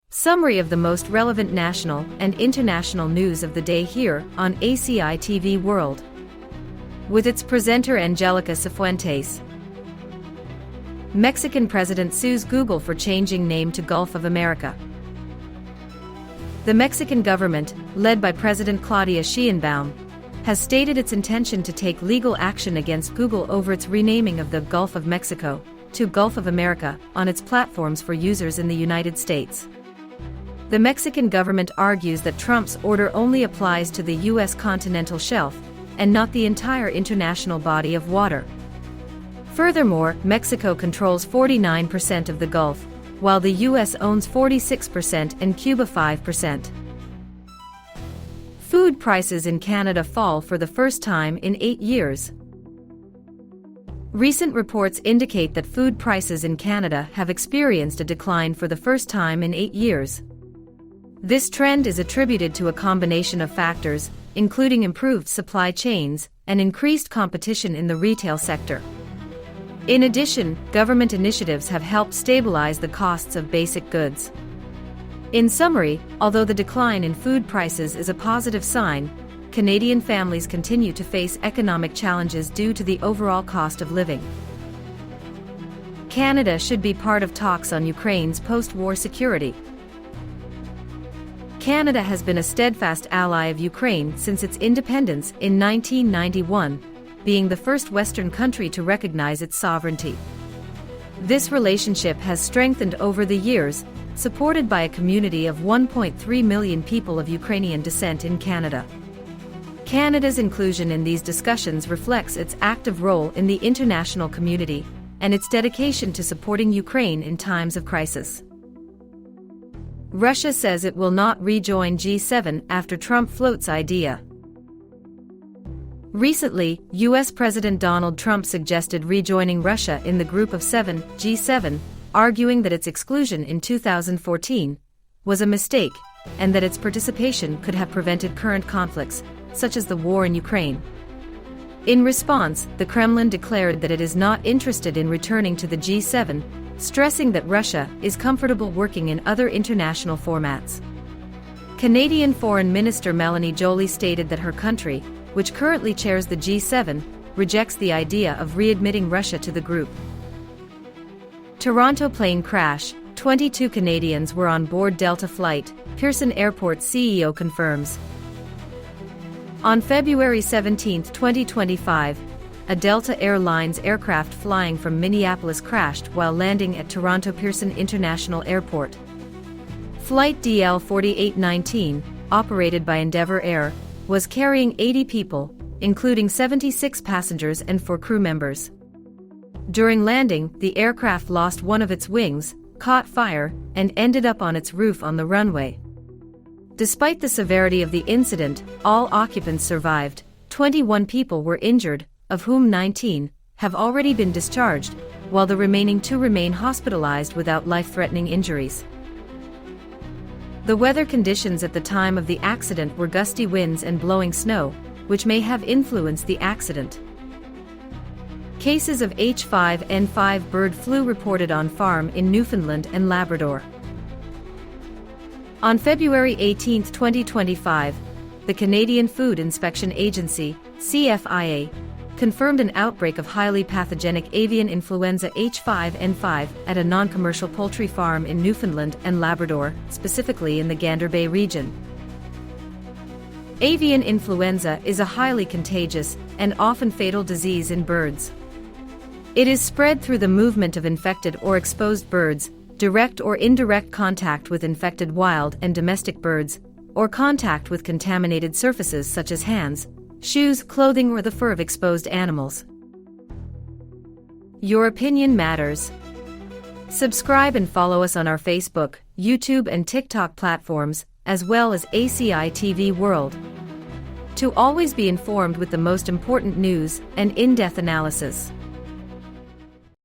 Summary of the most relevant national and international news of the day here on ACI TV World. With its presenter Angelica Cifuentes. Mexican president sues Google for changing name to Gulf of America. The Mexican government, led by President Claudia Sheinbaum, has stated its intention to take legal action against Google over its renaming of the Gulf of Mexico to Gulf of America on its platforms for users in the United States. The Mexican government argues that Trump's order only applies to the U.S. continental shelf and not the entire international body of water. Furthermore, Mexico controls 49% of the Gulf, while the U.S. owns 46% and Cuba 5%. Food prices in Canada fall for the first time in 8 years. Recent reports indicate that food prices in Canada have experienced a decline for the first time in 8 years. This trend is attributed to a combination of factors, including improved supply chains and increased competition in the retail sector. In addition, government initiatives have helped stabilize the costs of basic goods. In summary, although the decline in food prices is a positive sign, Canadian families continue to face economic challenges due to the overall cost of living. Canada should be part of talks on Ukraine's post-war security. Canada has been a steadfast ally of Ukraine since its independence in 1991, being the first Western country to recognize its sovereignty. This relationship has strengthened over the years, supported by a community of 1.3 million people of Ukrainian descent in Canada. Canada's inclusion in these discussions reflects its active role in the international community and its dedication to supporting Ukraine in times of crisis. Russia says it will not rejoin G7 after Trump floats idea. Recently, U.S. President Donald Trump suggested rejoining Russia in the Group of Seven, G7, arguing that its exclusion in 2014 was a mistake and that its participation could have prevented current conflicts, such as the war in Ukraine. In response, the Kremlin declared that it is not interested in returning to the G7, stressing that Russia is comfortable working in other international formats. Canadian Foreign Minister Melanie Joly stated that her country, which currently chairs the G7, rejects the idea of readmitting Russia to the group. Toronto plane crash, 22 Canadians were on board Delta flight, Pearson Airport CEO confirms. On February 17, 2025, a Delta Airlines aircraft flying from Minneapolis crashed while landing at Toronto Pearson International Airport. Flight DL-4819, operated by Endeavour Air, was carrying 80 people, including 76 passengers and 4 crew members. During landing, the aircraft lost one of its wings, caught fire, and ended up on its roof on the runway. Despite the severity of the incident, all occupants survived. 21 people were injured, of whom 19 have already been discharged, while the remaining 2 remain hospitalized without life-threatening injuries. The weather conditions at the time of the accident were gusty winds and blowing snow, which may have influenced the accident. Cases of H5N5 bird flu reported on farm in Newfoundland and Labrador. On February 18, 2025, the Canadian Food Inspection Agency, CFIA, confirmed an outbreak of highly pathogenic avian influenza H5N5 at a non-commercial poultry farm in Newfoundland and Labrador, specifically in the Gander Bay region. Avian influenza is a highly contagious and often fatal disease in birds. It is spread through the movement of infected or exposed birds, direct or indirect contact with infected wild and domestic birds, or contact with contaminated surfaces such as hands, shoes, clothing, or the fur of exposed animals. Your opinion matters. Subscribe and follow us on our Facebook, YouTube, and TikTok platforms, as well as ACI TV World, to always be informed with the most important news and in-depth analysis.